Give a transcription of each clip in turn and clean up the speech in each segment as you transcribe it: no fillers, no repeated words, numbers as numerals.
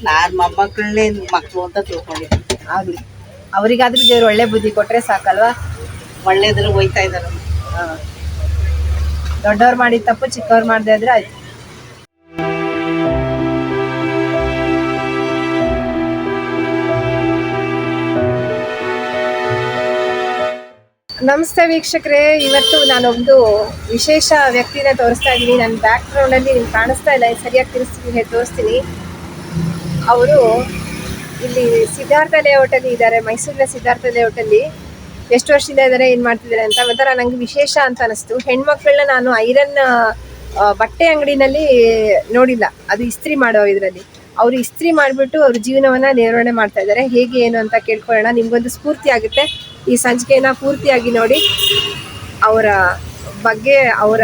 ನಾನು ಮೊಮ್ಮಕ್ಕಳನ್ನೇ ಮಕ್ಕಳು ಅಂತ ತಿಳ್ಕೊಂಡಿದ್ದೀನಿ. ಆಗಲಿ, ಅವರಿಗಾದ್ರೂ ದೇವ್ರು ಒಳ್ಳೆ ಬುದ್ಧಿ ಕೊಟ್ಟರೆ ಸಾಕಲ್ವಾ. ಒಳ್ಳೇದ್ರ ಹೋಯ್ತಾ ಇದ್ದಾರೆ. ಹಾಂ, ದೊಡ್ಡವ್ರು ಮಾಡಿದ ತಪ್ಪು ಚಿಕ್ಕವ್ರು ಮಾಡದೆ ಆದರೆ ಆಯ್ತು. ನಮಸ್ತೆ ವೀಕ್ಷಕರೇ, ಇವತ್ತು ನಾನೊಂದು ವಿಶೇಷ ವ್ಯಕ್ತಿನ ತೋರಿಸ್ತಾ ಇದ್ದೀನಿ. ನನ್ನ ಬ್ಯಾಕ್ ಗ್ರೌಂಡಲ್ಲಿ ನಿಮ್ಗೆ ಕಾಣಿಸ್ತಾ ಇಲ್ಲ, ಸರಿಯಾಗಿ ತೋರಿಸ್ತೀನಿ. ಅವರು ಇಲ್ಲಿ ಸಿದ್ಧಾರ್ಥ ಲೇಔಟಲ್ಲಿ ಇದ್ದಾರೆ, ಮೈಸೂರಿನ ಸಿದ್ಧಾರ್ಥ ಲೇಔಟಲ್ಲಿ. ಎಷ್ಟು ವರ್ಷದಿಂದ ಇದ್ದಾರೆ, ಏನು ಮಾಡ್ತಿದ್ದಾರೆ ಅಂತ ಒಂಥರ ನನಗೆ ವಿಶೇಷ ಅಂತ ಅನಿಸ್ತು. ಹೆಣ್ಮಕ್ಳನ್ನ ನಾನು ಐರನ್ ಬಟ್ಟೆ ಅಂಗಡಿನಲ್ಲಿ ನೋಡಿಲ್ಲ, ಅದು ಇಸ್ತ್ರಿ ಮಾಡೋ ಇದರಲ್ಲಿ. ಅವರು ಇಸ್ತ್ರಿ ಮಾಡಿಬಿಟ್ಟು ಅವ್ರ ಜೀವನವನ್ನು ನಿರ್ವಹಣೆ ಮಾಡ್ತಾ ಇದ್ದಾರೆ. ಹೇಗೆ ಏನು ಅಂತ ಕೇಳ್ಕೊಳ್ಳೋಣ, ನಿಮಗೊಂದು ಸ್ಫೂರ್ತಿ ಆಗುತ್ತೆ. ಈ ಸಂಚಿಕೆಯನ್ನು ಪೂರ್ತಿಯಾಗಿ ನೋಡಿ. ಅವರ ಬಗ್ಗೆ, ಅವರ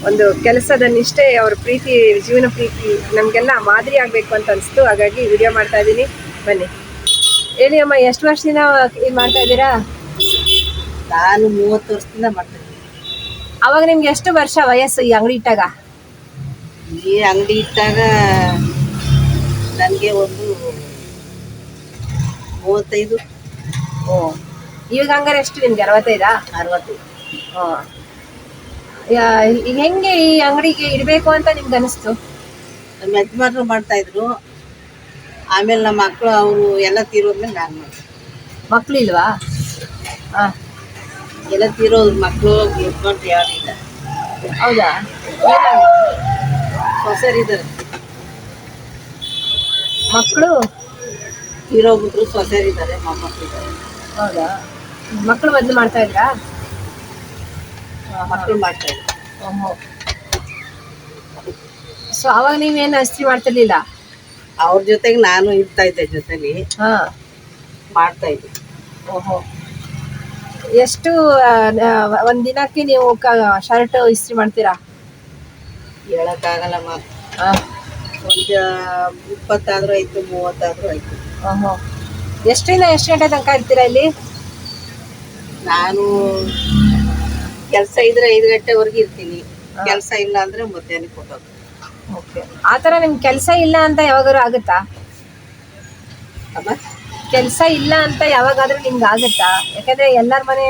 ಒಂದು ಕೆಲಸದ ನಿಷ್ಠೆ, ಅವರ ಪ್ರೀತಿ, ಜೀವನ ಪ್ರೀತಿ ನಮಗೆಲ್ಲ ಮಾದರಿ ಆಗಬೇಕು ಅಂತ ಅನಿಸ್ತು. ಹಾಗಾಗಿ ವಿಡಿಯೋ ಮಾಡ್ತಾ ಇದ್ದೀನಿ, ಬನ್ನಿ. ಹೇಳಿ ಅಮ್ಮ, ಎಷ್ಟು ವರ್ಷದಿಂದ ಇದು ಮಾಡ್ತಾ ಇದ್ದೀರಾ? ನಾನು 30 ವರ್ಷದಿಂದ ಮಾಡ್ತೀನಿ. ಅವಾಗ ನಿಮ್ಗೆ ಎಷ್ಟು ವರ್ಷ ವಯಸ್ಸು ಈ ಅಂಗಡಿ ಇಟ್ಟಾಗ? ಈ ಅಂಗಡಿ ಇಟ್ಟಾಗ ನನಗೆ ಒಂದು 35. ಓ, ಇವಾಗ ಹಂಗಾರೆ ಎಷ್ಟು ನಿಮ್ಗೆ? 65? 60. ಈಗ ಹೆಂಗೆ ಈ ಅಂಗಡಿಗೆ ಇಡಬೇಕು ಅಂತ ನಿಮ್ಗೆ ಅನಿಸ್ತು? ನಮ್ಮ ಯಜಮಾನ್ರು ಮಾಡ್ತಾ ಇದ್ರು, ಆಮೇಲೆ ನಮ್ಮ ಮಕ್ಕಳು ಅವರು ಎಲ್ಲ ತೀರೋದ್ಮೇಲೆ ನಾನು ಮಾಡ್ತೀನಿ. ಮಕ್ಳು ಇಲ್ವಾ? ಹಾಂ, ಎಲ್ಲ ತೀರೋದು ಮಕ್ಕಳು. ಯಜಮಾನ್ರು ಯಾರು ಇಲ್ಲ. ಹೌದಾ? ಸೊಸೆರಿದ್ದಾರೆ. ಮಕ್ಕಳು ತೀರೋಗ್ಬಿಟ್ರು, ಸೊಸೆರಿದ್ದಾರೆ, ಮೊಮ್ಮಕ್ಕಳಿದ್ದಾರೆ. ಹೌದಾ? ಮಕ್ಕಳು ಮೊದಲು ಮಾಡ್ತಾ ಇದ್ರಾ? ಮಕ್ಕಳು ಮಾಡ್ತಾ ಇದ್ರು. ಸೊ ಅವಾಗ ನೀವೇನು ಇಸ್ತ್ರಿ ಮಾಡ್ತಿರ್ಲಿಲ್ಲ? ಅವ್ರ ಜೊತೆಗೆ ನಾನು ಇರ್ತಾ ಇದ್ದೆ, ಜೊತೆಲಿ ಹಾಂ, ಮಾಡ್ತಾ ಇದ್ದೆ. ಓಹೋ. ಎಷ್ಟು ಒಂದು ದಿನಕ್ಕೆ ನೀವು ಶರ್ಟ್ ಇಸ್ತ್ರಿ ಮಾಡ್ತೀರಾ? ಹೇಳಕ್ಕಾಗಲ್ಲಮ್ಮ. ಹಾಂ, ಒಂದು 20 ಆದ್ರೂ ಆಯ್ತು, 30 ಆದ್ರೂ ಆಯ್ತು. ಓಹೋ. ಎಷ್ಟರಿಂದ ಎಷ್ಟು ಗಂಟೆ ತನಕ ಇರ್ತೀರಾ ಇಲ್ಲಿ? ನಾನು ಕೆಲಸ ಇದ್ರೆ 5 ಗಂಟೆವರೆಗೆ ಇರ್ತೀನಿ. ಕೆಲಸ ಇಲ್ಲ ಅಂದ್ರೆ ಮಧ್ಯಾಹ್ನಕ್ಕೆ ಕೊಟ್ಟೋದು. ಓಕೆ. ಆ ಥರ ನಿಮ್ಗೆ ಕೆಲಸ ಇಲ್ಲ ಅಂತ ಯಾವಾಗಾದ್ರೂ ಆಗುತ್ತಾ? ಅಮ್ಮ, ಕೆಲಸ ಇಲ್ಲ ಅಂತ ಯಾವಾಗಾದ್ರೂ ನಿಮ್ಗೆ ಆಗುತ್ತಾ? ಯಾಕಂದ್ರೆ ಎಲ್ಲರ ಮನೆ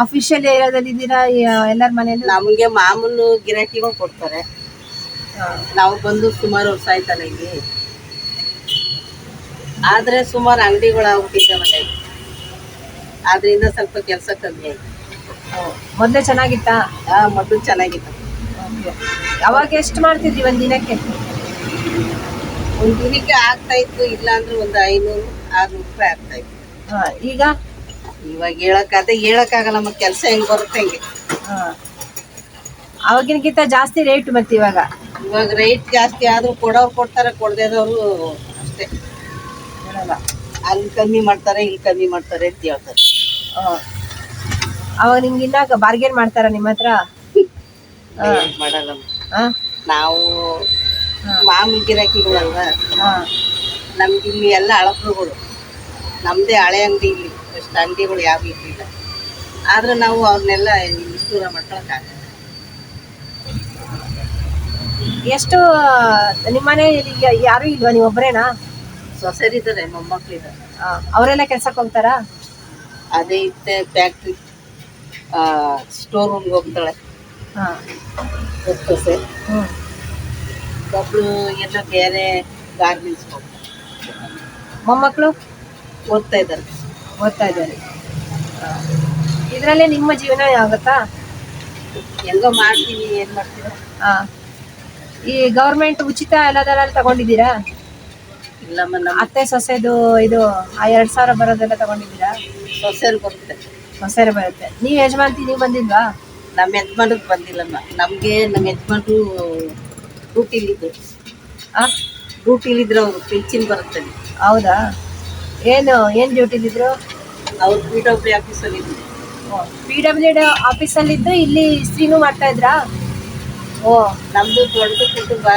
ಅಫಿಷಿಯಲ್ ಏರಿಯಾದಲ್ಲಿ ಇದ್ದೀರಾ, ಎಲ್ಲರ ಮನೆಯಲ್ಲೂ ನಮಗೆ ಮಾಮೂಲು ಗಿರಾಕಿಗಳು ಕೊಡ್ತಾರೆ. ನಾವು ಬಂದು ಸುಮಾರು ವರ್ಷ ಆಯ್ತಲ್ಲ ಇಲ್ಲಿ. ಆದ್ರೆ ಸುಮಾರು ಅಂಗಡಿಗಳು ಆಗ್ಬಿಟ್ಟಿದ್ದಾವೆ, ಆದ್ರಿಂದ ಸ್ವಲ್ಪ ಕೆಲಸ ಕಮ್ಮಿ ಆಯ್ತು. ಮೊದಲೇ ಚೆನ್ನಾಗಿತ್ತಾ? ಮೊದಲು ಚೆನ್ನಾಗಿತ್ತು. ಅವಾಗ ಎಷ್ಟು ಮಾಡ್ತಿದ್ರಿ ಒಂದು ದಿನಕ್ಕೆ? ಒಂದು ದಿನಕ್ಕೆ ಆಗ್ತಾ ಇತ್ತು, ಇಲ್ಲ ಅಂದ್ರೆ ಒಂದು 500-600 ರೂಪಾಯಿ ಆಗ್ತಾ ಇತ್ತು. ಈಗ ಇವಾಗ ಹೇಳಕ್ಕಾಗಲ್ಲ, ಕೆಲಸ ಹೆಂಗ್ ಬರುತ್ತೆ ಹಂಗೆ. ಅವಾಗಿನಕ್ಕಿಂತ ಜಾಸ್ತಿ ರೇಟ್. ಮತ್ತೆ ಇವಾಗ ರೇಟ್ ಜಾಸ್ತಿ ಆದ್ರೂ ಕೊಡೋರು ಕೊಡ್ತಾರೆ, ಕೊಡದೇದವರು ಅಷ್ಟೇ. ಅಲ್ಲಿ ಕಮ್ಮಿ ಮಾಡ್ತಾರೆ, ಇಲ್ಲಿ ಕಮ್ಮಿ ಮಾಡ್ತಾರೆ ಅಂತ ಹೇಳ್ತಾರೆ. ಅವಾಗ ನಿಮ್ಗೆ ಇನ್ನಾಗ ಬಾರ್ಗೇನ್ ಮಾಡ್ತಾರ ನಿಮ್ಮ ಹತ್ರ? ಮಾಡಲ್ಲ. ನಾವು ಮಾಮೂಲಿ ಗಿರಾಕಿಗಳಲ್ವ, ನಮ್ಗೆ ಇಲ್ಲಿ ಎಲ್ಲ ಅಳಪುಗಳು. ನಮ್ದೇ ಹಳೆ ಅಂಗಡಿ, ಇಲ್ಲಿ ಅಷ್ಟು ಅಂಗಡಿಗಳು ಯಾವ ಇರಲಿಲ್ಲ. ಆದ್ರೆ ನಾವು ಅವ್ರನ್ನೆಲ್ಲ ನಿಷ್ಠೂರ ಮಾಡ್ಕೊಳಕ್ಕಾಗಲ್ಲ. ಎಷ್ಟು ನಿಮ್ಮ ಮನೆಯಲ್ಲಿ ಯಾರು ಇಲ್ವಾ, ನೀವು ಒಬ್ಬರೇನಾ? ಸೊಸೆರಿದ್ದಾರೆ, ಮೊಮ್ಮಕ್ಕಳಿದ್ದಾರೆ. ಅವರೆಲ್ಲ ಕೆಲ್ಸಕ್ಕೆ ಹೋಗ್ತಾರಾ? ಅದೇ ಇತ್ತೆ ಫ್ಯಾಕ್ಟ್ರಿ, ಸ್ಟೋರ್ ರೂಮ್ಗೆ ಹೋಗ್ತಾಳೆ ಸೊಸೆ. ಒಬ್ಳು ಎಲ್ಲೋ ಬೇರೆ ಗಾರ್ಮೆಂಟ್ಸ್ಗೆ ಹೋಗ್ತಾಳೆ. ಮೊಮ್ಮಕ್ಕಳು ಓದ್ತಾ ಇದ್ದಾರೆ. ಇದರಲ್ಲೇ ನಿಮ್ಮ ಜೀವನ ಆಗುತ್ತಾ? ಹೆಂಗೋ ಮಾಡ್ತೀವಿ, ಏನು ಮಾಡ್ತೀವಿ. ಈ ಗೌರ್ಮೆಂಟ್ ಉಚಿತ ಎಲ್ಲದೆಲ್ಲ ತಗೊಂಡಿದ್ದೀರಾ? ಇಲ್ಲಮ್ಮ, ನಮ್ಮ ಅತ್ತೆ ಸೊಸೆದು ಇದು 2,000 ಬರೋದೆಲ್ಲ ತಗೊಂಡಿದ್ದೀರಾ? ಸೊಸೆರು ಬರುತ್ತೆ. ಸೊಸೆರು ಬರುತ್ತೆ. ನೀವು ಯಜಮಾನ್ತಿ, ನೀವು ಬಂದಿಲ್ವಾ? ನಮ್ಮ ಯಜಮಾನ್ರಿಗೆ ಬಂದಿಲ್ಲಮ್ಮ. ನಮ್ಮ ಯಜಮಾನ್ರು ಡ್ಯೂಟಿಲಿದ್ರು. ಡ್ಯೂಟಿಲಿದ್ರು, ಅವರು ಪಿಂಚಿನ್ ಬರುತ್ತೆ. ಹೌದಾ? ಏನು ಡ್ಯೂಟಿಲಿದ್ರು? ಅವ್ರು PWD ಆಫೀಸಲ್ಲಿದ್ರು. PWD ಆಫೀಸಲ್ಲಿದ್ದು ಇಲ್ಲಿ ಇಸ್ತ್ರಿನೂ ಮಾಡ್ತಾ ಇದ್ರಾ? ಓ, ನಮ್ಮದು ದೊಡ್ಡದು ಕುಟುಂಬ.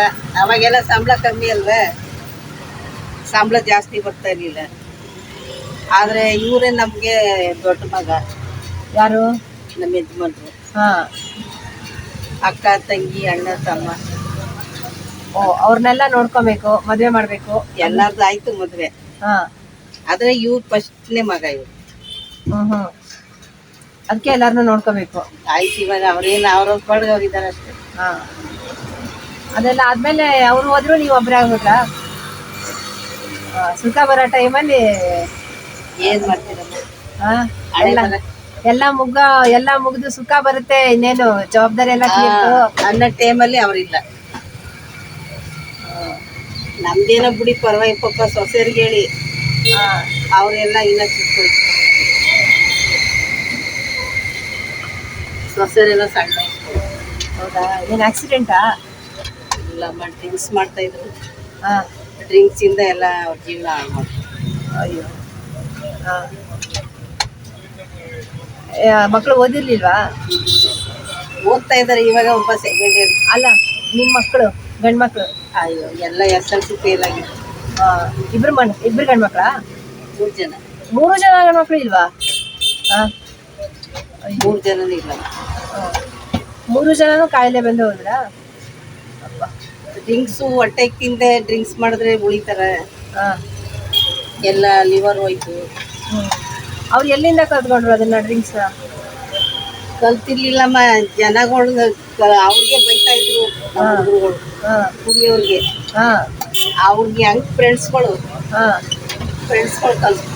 ಅವಾಗೆಲ್ಲ ಸಂಬಳ ಕಮ್ಮಿ ಅಲ್ವೇ, ಸಂಬಳ ಜಾಸ್ತಿ ಬರ್ತಾ ಇರಲಿಲ್ಲ. ಆದರೆ ಇವರೇ ನಮಗೆ ದೊಡ್ಡ ಮಗ. ಯಾರು? ನಮ್ಮ ಯಜಮಾನ್ರು. ಹಾಂ, ಅಕ್ಕ ತಂಗಿ ಅಣ್ಣ ತಮ್ಮ ಓ ಅವ್ರನ್ನೆಲ್ಲ ನೋಡ್ಕೊಬೇಕು, ಮದ್ವೆ ಮಾಡ್ಬೇಕು. ಎಲ್ಲಾರ್ದು ಆಯ್ತು ಮದ್ವೆ, ಹಾ ಆದ್ರೆ ಇವ್ರು ಫಸ್ಟ್ನೇ ಮಗ ಇವ್ರು. ಅದಕ್ಕೆ ಎಲ್ಲಾರನ್ನೂ ನೋಡ್ಕೋಬೇಕು. ಆಯ್ತು, ಇವಾಗ ಅವ್ರೇನು ಅವ್ರವ್ರ ಪಾಡ್ಗೆ ಅವ್ರು ಇದಾರೆ ಅಷ್ಟೇ. ಹಾ ಅದೆಲ್ಲ ಆದ್ಮೇಲೆ ಅವ್ರು ಹೋದ್ರು ನೀವು ಒಬ್ರೇ ಆಗೋದ್ರಾ? ಸುಖ ಬರೋ ಟೈಮಲ್ಲಿ ಏನ್ ಮಾಡ್ತೀರಮ್ಮ, ಹಾ ಹಣೆ ಎಲ್ಲ ಬರ ಎಲ್ಲ ಮುಗ್ದು ಸುಖ ಬರುತ್ತೆ, ಇನ್ನೇನು ಜವಾಬ್ದಾರಿ ಎಲ್ಲ ತೀರ್ತು ಅನ್ನೋ ಟೈಮಲ್ಲಿ ಅವ್ರಿಲ್ಲ. ನಮ್ದೇನೋ ಬಿಡಿ ಪರವಾಗಿ ಪಾಪ ಸೊಸೆಯರ್ಗೆ ಹೇಳಿ ಅವರೆಲ್ಲ ಇನ್ನ ಚಿಕ್ಕ ಸೊಸೆಯರೆಲ್ಲ ಸಣ್ಣ ಇಟ್ಕೊಂಡು. ಹೌದಾ? ಏನು ಆಕ್ಸಿಡೆಂಟಾ? ಇಲ್ಲಮ್ಮ, ಡ್ರಿಂಕ್ಸ್ ಮಾಡ್ತಾ ಇದ್ರು. ಹಾ ಡ್ರಿಂಕ್ಸ್ ಇಂದ ಎಲ್ಲ ಅವ್ರ ಜೀವನ ಹಾಳು ಮಾಡ್ತಾರೆ. ಅಯ್ಯೋ. ಹಾ ಮಕ್ಕಳು ಓದಿರ್ಲಿಲ್ವಾ? ಓದ್ತಾ ಇದಾರೆ, ಇವಾಗ ಒಬ್ಬ ಸೆಕೆಂಡ್ ಇಯರ್. ಅಲ್ಲ, ನಿಮ್ಮ ಮಕ್ಕಳು ಗಂಡು ಮಕ್ಕಳು? ಅಯ್ಯೋ, ಎಲ್ಲ SLC ಫೇಲ್ ಆಗಿದೆ. ಇಬ್ರು ಗಂಡು ಮಕ್ಕಳಾ? 3 ಜನ. 3 ಜನ ಗಂಡು ಮಕ್ಕಳು ಇಲ್ವಾ? 3 ಜನನೂ ಇಲ್ಲ. 3 ಜನನು ಕಾಯಿಲೆ ಬಂದು ಹೋದ್ರಾ? ಡ್ರಿಂಕ್ಸು ಹೊಟ್ಟೆ ತಿಂದೆ ಡ್ರಿಂಕ್ಸ್ ಮಾಡಿದ್ರೆ ಉಳಿತಾರೆ. ಎಲ್ಲ ಲಿವರ್ ಹೋಯ್ತು. ಅವ್ರು ಎಲ್ಲಿಂದ ಕಲ್ತ್ಕೊಂಡ್ರು ಅದನ್ನ ಡ್ರಿಂಕ್ಸ್? ಕಲ್ತಿರ್ಲಿಲ್ಲಮ್ಮ, ಜನಗಳು ಅವ್ರಿಗೆ ಬೈತಾ ಇದ್ರು ಹುಡುಗರುಗಳು ಕುಡಿಯೋರ್ಗೆ. ಅವ್ರಿಗೆ ಹಂಗ್ ಫ್ರೆಂಡ್ಸ್ಗಳು ಕಲ್ತು.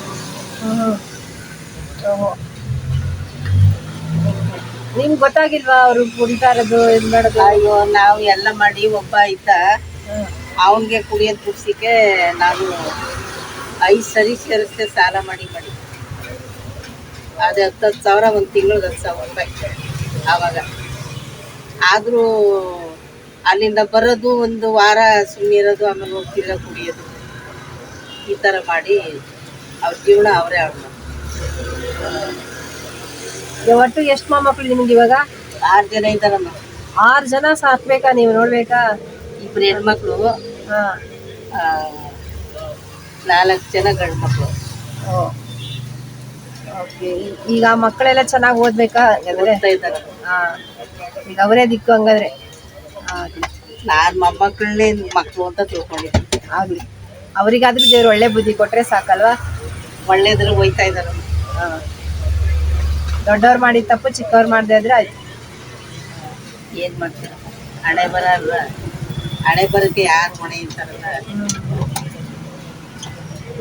ನಿಮ್ಗೆ ಗೊತ್ತಾಗಿಲ್ವಾ ಅವರು ಕುಡಿತಾ ಇರೋದು ಇದು ಮಾಡೋದು? ಅಯ್ಯೋ, ನಾವು ಎಲ್ಲ ಮಾಡಿ ಒಬ್ಬ ಇದ್ದ, ಅವನಿಗೆ ಕುಡಿಯೋದು ಬಿಡ್ಸಿಕ್ಕೆ ನಾನು 5 ಸರಿ ಸೇರಿಸ್ದೆ ಸಾಲ ಮಾಡಿ. ಅದು 10,000 ಒಂದು ತಿಂಗಳಿಗೆ 10,000 ರೂಪಾಯಿ ಆವಾಗ. ಆದರೂ ಅಲ್ಲಿಂದ ಬರೋದು, ಒಂದು ವಾರ ಸುಮ್ಮನಿರೋದು, ಆಮೇಲೆ ಹೋಗ್ತಿರೋ ಕುಡಿಯೋದು, ಈ ಥರ ಮಾಡಿ ಅವ್ರ ಜೀವನ ಅವರೇ ಹಾಳು ಮಾಡ್ತಾರೆ. ಒಟ್ಟು ಎಷ್ಟು ಮೊಮ್ಮಕ್ಕಳು ನಿಮ್ಗೆ ಇವಾಗ? 6 ಜನ ಇದ್ದಾರಮ್ಮ. 6 ಜನ ಸಾಕ್ಬೇಕಾ ನೀವು? ನೋಡ್ಬೇಕಾ? 2 ಹೆಣ್ಮಕ್ಳು, 4 ಜನ ಗಂಡು ಮಕ್ಕಳು. ಓಕೆ. ಈಗ ಮಕ್ಕಳೆಲ್ಲ ಚೆನ್ನಾಗಿ ಓದ್ಬೇಕಾ? ಓದ್ತಾ ಇದ್ದಾರೆ. ಈಗ ಅವರೇ ದಿಕ್ಕು ಹಂಗಾದ್ರೆ. ನಾನು ಮೊಮ್ಮಕ್ಕಳನ್ನೇ ಮಕ್ಕಳು ಅಂತ ತಿಳ್ಕೊಂಡಿದ್ದೀನಿ. ಆಗಲಿ, ಅವರಿಗಾದ್ರೂ ದೇವ್ರು ಒಳ್ಳೆ ಬುದ್ಧಿ ಕೊಟ್ರೆ ಸಾಕಲ್ವಾ? ಒಳ್ಳೇದ್ರ ಹೋಯ್ತಾ ಇದ್ದಾರೆ. ದೊಡ್ಡವ್ರು ಮಾಡಿದ ತಪ್ಪು ಚಿಕ್ಕವ್ರು ಮಾಡದೆ ಇದ್ರೆ ಆಯ್ತು. ಏನು ಮಾಡ್ತೀರ, ಹಣೆ ಬರ ಅಲ್ವಾ? ಹಣೆ ಬರಕ್ಕೆ ಯಾರು ಹೊಣೆ ಅಂತಾರಲ್ಲ.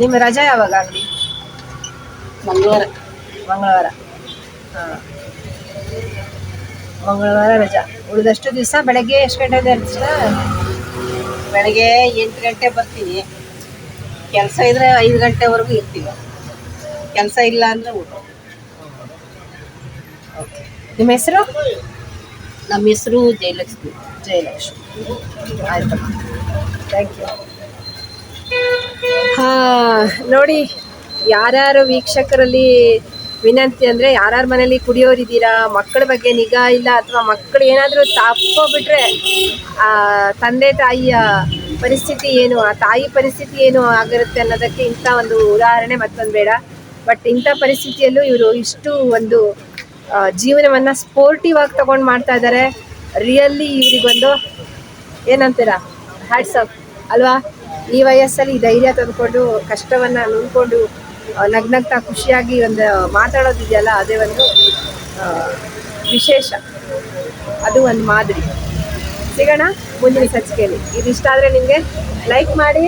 ನಿಮ್ಮ ರಜಾ ಯಾವಾಗ ಆಗಲಿ? ಮಂಗಳವಾರ. ಮಂಗಳವಾರ ರಜಾ. ಉಳಿದಷ್ಟು ದಿವಸ ಬೆಳಗ್ಗೆ ಎಷ್ಟು ಗಂಟೆಯಿಂದ ಇರ್ತೀರ? ಬೆಳಗ್ಗೆ 8 ಗಂಟೆ ಬರ್ತೀನಿ. ಕೆಲಸ ಇದ್ರೆ 5 ಗಂಟೆವರೆಗೂ ಇರ್ತೀವಿ. ಕೆಲಸ ಇಲ್ಲ ಅಂದರೆ ಊಟ. ನಿಮ್ಮ ಹೆಸರು? ನಮ್ಮ ಹೆಸರು ಜಯಲಕ್ಷ್ಮಿ. ಆಯ್ತು, ಥ್ಯಾಂಕ್ ಯು. ನೋಡಿ, ಯಾರ್ಯಾರು ವೀಕ್ಷಕರಲ್ಲಿ ವಿನಂತಿ ಅಂದರೆ, ಯಾರ್ಯಾರ ಮನೇಲಿ ಕುಡಿಯೋರಿದ್ದೀರಾ, ಮಕ್ಕಳ ಬಗ್ಗೆ ನಿಗಾ ಇಲ್ಲ, ಅಥವಾ ಮಕ್ಕಳು ಏನಾದರೂ ತಪ್ಪೋಗ್ಬಿಟ್ರೆ ತಂದೆ ತಾಯಿಯ ಪರಿಸ್ಥಿತಿ ಏನು, ಆ ತಾಯಿ ಪರಿಸ್ಥಿತಿ ಏನು ಆಗಿರುತ್ತೆ ಅನ್ನೋದಕ್ಕೆ ಇಂಥ ಒಂದು ಉದಾಹರಣೆ ಮತ್ತೊಂದು ಬೇಡ. ಬಟ್ ಇಂಥ ಪರಿಸ್ಥಿತಿಯಲ್ಲೂ ಇವರು ಇಷ್ಟು ಒಂದು ಜೀವನವನ್ನು ಸ್ಪೋರ್ಟಿವ್ ಆಗಿ ತಗೊಂಡು ಮಾಡ್ತಾ ಇದ್ದಾರೆ. ರಿಯಲಿ ಇವರಿಗೊಂದು ಏನಂತೀರಾ, ಹ್ಯಾಟ್ಸ್ ಆಫ್ ಅಲ್ವಾ? ಈ ವಯಸ್ಸಲ್ಲಿ ಧೈರ್ಯ ತಂದುಕೊಂಡು ಕಷ್ಟವನ್ನು ನುಂಗ್ಕೊಂಡು ನಗ್ನಗ್ತಾ ಖುಷಿಯಾಗಿ ಒಂದು ಮಾತಾಡೋದಿದೆಯಲ್ಲ, ಅದೇ ಒಂದು ವಿಶೇಷ, ಅದು ಒಂದು ಮಾದರಿ. ಸಿಗೋಣ ಮುಂದಿನ ಸಂಚಿಕೆಯಲ್ಲಿ. ಇದಿಷ್ಟ ಆದರೆ ನಿಮಗೆ ಲೈಕ್ ಮಾಡಿ,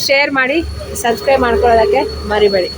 ಶೇರ್ ಮಾಡಿ, ಸಬ್ಸ್ಕ್ರೈಬ್ ಮಾಡ್ಕೊಳ್ಳೋದಕ್ಕೆ ಮರಿಬೇಡಿ.